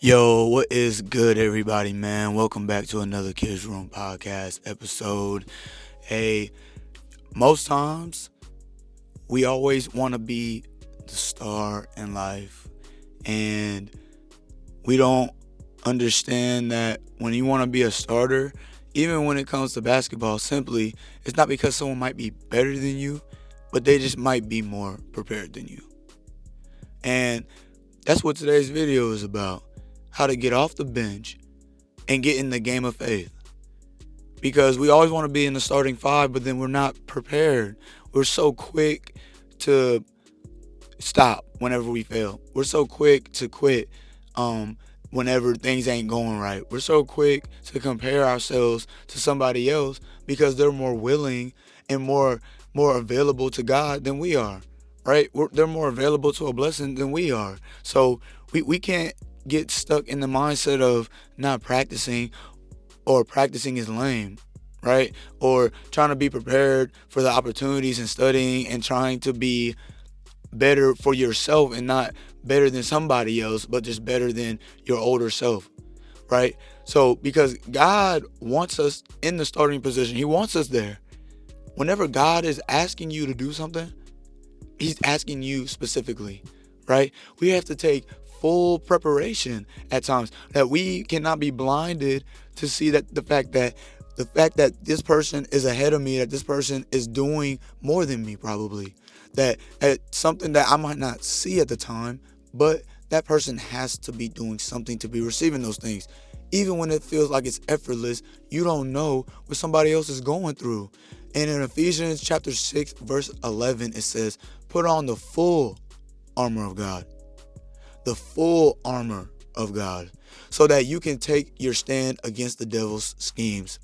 Yo, what is good, everybody, man? Welcome back to another Kids Room podcast episode. Hey, most times we always want to be the star in life, and we don't understand that when you want to be a starter, even when it comes to basketball, simply it's not because someone might be better than you, but they just might be more prepared than you. And that's what today's video is about: how to get off the bench and get in the game of faith. Because we always want to be in the starting five, but then we're not prepared. We're so quick to stop whenever we fail. We're so quick to quit whenever things ain't going right. We're so quick to compare ourselves to somebody else because they're more willing and more available to God than we are. Right? They're more available to a blessing than we are. So we can't get stuck in the mindset of not practicing, or practicing is lame, right? Or trying to be prepared for the opportunities and studying and trying to be better for yourself and not better than somebody else, but just better than your older self, right? So because God wants us in the starting position, He wants us there. Whenever God is asking you to do something, He's asking you specifically, right? We have to take full preparation at times, that we cannot be blinded to see that the fact that this person is ahead of me, that this person is doing more than me, probably, that something that I might not see at the time, but that person has to be doing something to be receiving those things. Even when it feels like it's effortless, you don't know what somebody else is going through. And in Ephesians chapter 6, verse 11, it says, put on the full armor of God. The full armor of God, so that you can take your stand against the devil's schemes.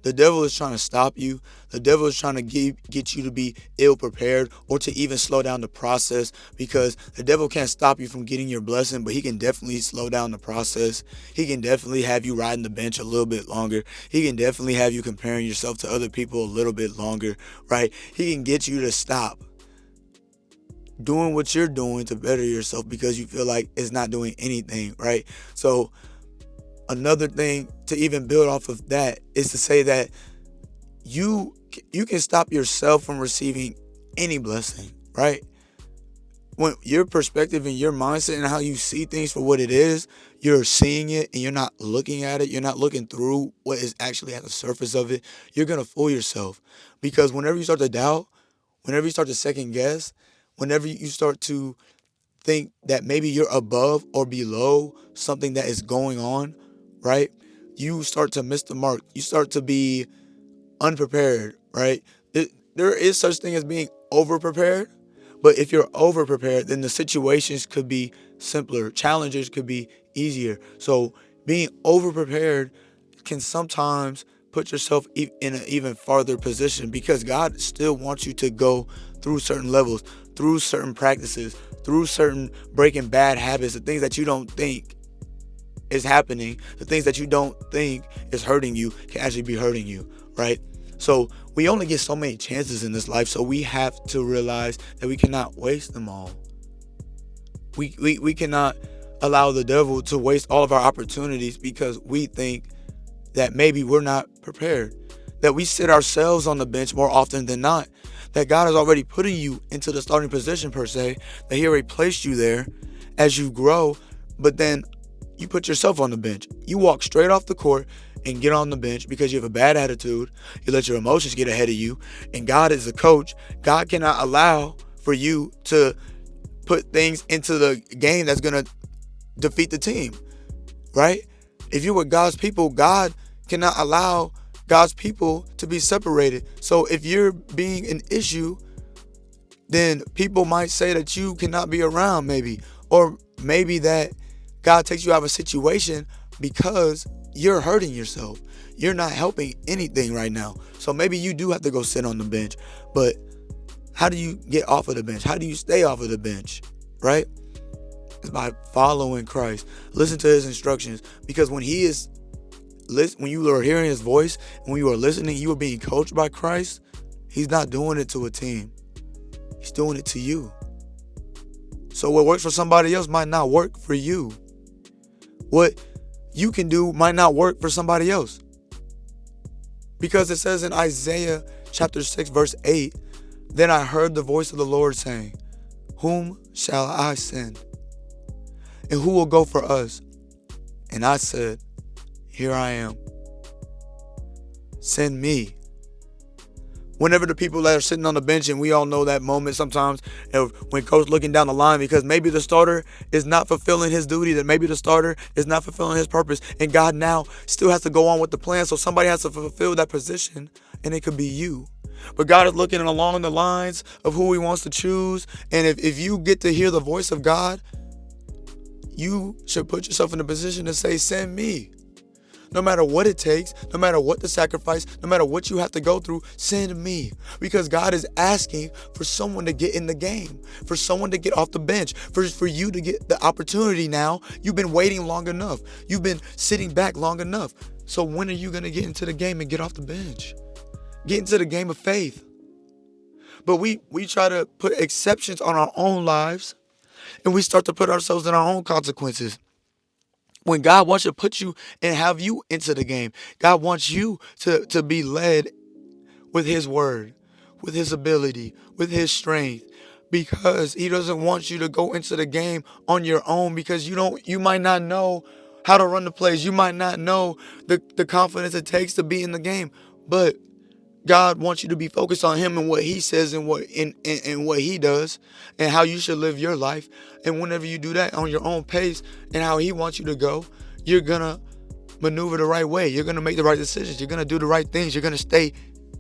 The devil is trying to stop you. The devil is trying to get you to be ill prepared, or to even slow down the process, because the devil can't stop you from getting your blessing, but he can definitely slow down the process. He can definitely have you riding the bench a little bit longer. He can definitely have you comparing yourself to other people a little bit longer, right? He can get you to stop doing what you're doing to better yourself because you feel like it's not doing anything, right? So another thing to even build off of that is to say that you can stop yourself from receiving any blessing, right? When your perspective and your mindset and how you see things for what it is, you're seeing it and you're not looking at it. You're not looking through what is actually at the surface of it. You're going to fool yourself, because whenever you start to doubt, whenever you start to second guess, whenever you start to think that maybe you're above or below something that is going on, right? You start to miss the mark. You start to be unprepared, right? There is such thing as being over-prepared, but if you're over-prepared, then the situations could be simpler. Challenges could be easier. So being over-prepared can sometimes put yourself in an even farther position, because God still wants you to go through certain levels, through certain practices, through certain breaking bad habits, the things that you don't think is happening, the things that you don't think is hurting you can actually be hurting you, right? So we only get so many chances in this life, so we have to realize that we cannot waste them all. We cannot allow the devil to waste all of our opportunities because we think that maybe we're not prepared, that we sit ourselves on the bench more often than not, that God is already putting you into the starting position per se, that He already placed you there as you grow, but then you put yourself on the bench. You walk straight off the court and get on the bench because you have a bad attitude. You let your emotions get ahead of you, and God is a coach. God cannot allow for you to put things into the game that's going to defeat the team, right? If you're with God's people, God cannot allow God's people to be separated. So if you're being an issue, then people might say that you cannot be around, maybe. Or maybe that God takes you out of a situation because you're hurting yourself. You're not helping anything right now. So maybe you do have to go sit on the bench. But how do you get off of the bench? How do you stay off of the bench, right? It's by following Christ. Listen to His instructions, because when you are hearing His voice, and when you are listening, you are being coached by Christ. He's not doing it to a team. He's doing it to you. So what works for somebody else might not work for you. What you can do might not work for somebody else. Because it says in Isaiah chapter 6 verse 8, then I heard the voice of the Lord saying, whom shall I send? And who will go for us? And I said, here I am. Send me. Whenever the people that are sitting on the bench, and we all know that moment sometimes when coach looking down the line because maybe the starter is not fulfilling his duty, that maybe the starter is not fulfilling his purpose, and God now still has to go on with the plan, so somebody has to fulfill that position, and it could be you. But God is looking along the lines of who he wants to choose, and if you get to hear the voice of God, you should put yourself in a position to say, send me. No matter what it takes, no matter what the sacrifice, no matter what you have to go through, send me. Because God is asking for someone to get in the game, for someone to get off the bench, for you to get the opportunity now. You've been waiting long enough. You've been sitting back long enough. So when are you going to get into the game and get off the bench? Get into the game of faith. But we try to put exceptions on our own lives, and we start to put ourselves in our own consequences. When God wants to put you and have you into the game, God wants you to be led with his word, with his ability, with his strength, because he doesn't want you to go into the game on your own, because you might not know how to run the plays. You might not know the confidence it takes to be in the game, but God wants you to be focused on him and what he says and what he does and how you should live your life. And whenever you do that on your own pace and how he wants you to go, you're going to maneuver the right way. You're going to make the right decisions. You're going to do the right things. You're going to stay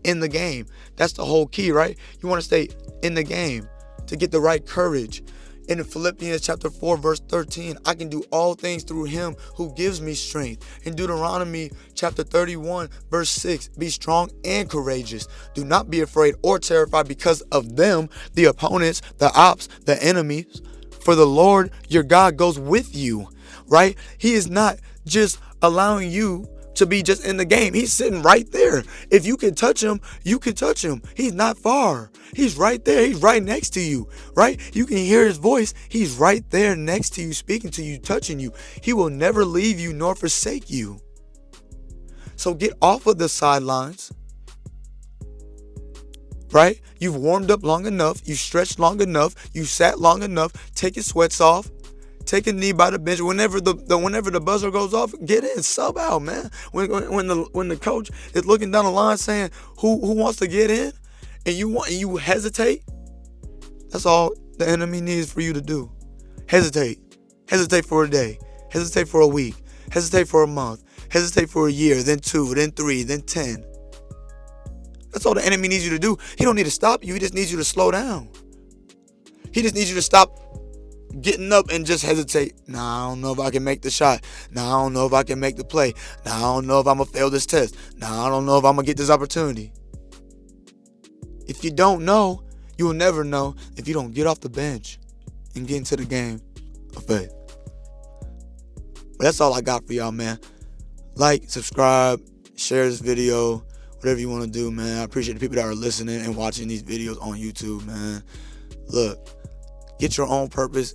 in the game. That's the whole key, right? You want to stay in the game to get the right courage. In Philippians chapter 4, verse 13, I can do all things through him who gives me strength. In Deuteronomy chapter 31, verse 6, be strong and courageous. Do not be afraid or terrified because of them, the opponents, the ops, the enemies. For the Lord your God goes with you, right? He is not just allowing you to be just in the game. He's sitting right there. If you can touch him, you can touch him. He's not far. He's right there. He's right next to you, right? You can hear his voice. He's right there next to you, speaking to you, touching you. He will never leave you nor forsake you. So get off of the sidelines, right? You've warmed up long enough. You stretched long enough. You sat long enough. Take your sweats off. Take a knee by the bench. Whenever the buzzer goes off, get in, sub out, man. When the coach is looking down the line saying who wants to get in, and you hesitate, that's all the enemy needs for you to do. Hesitate. Hesitate for a day. Hesitate for a week. Hesitate for a month. Hesitate for a year, then 2, then 3, then 10. That's all the enemy needs you to do. He don't need to stop you. He just needs you to slow down. He just needs you to stop getting up and just hesitate. Nah, I don't know if I can make the shot. Nah, I don't know if I can make the play. Nah, I don't know if I'm going to fail this test. Nah, I don't know if I'm going to get this opportunity. If you don't know, you will never know if you don't get off the bench and get into the game of faith. But that's all I got for y'all, man. Like, subscribe, share this video, whatever you want to do, man. I appreciate the people that are listening and watching these videos on YouTube, man. Look, get your own purpose.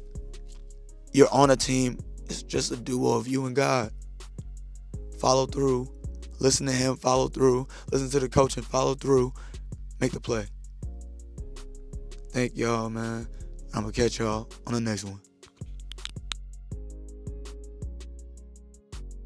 You're on a team. It's just a duo of you and God. Follow through. Listen to him. Follow through. Listen to the coach and follow through. Make the play. Thank y'all, man. I'm going to catch y'all on the next one.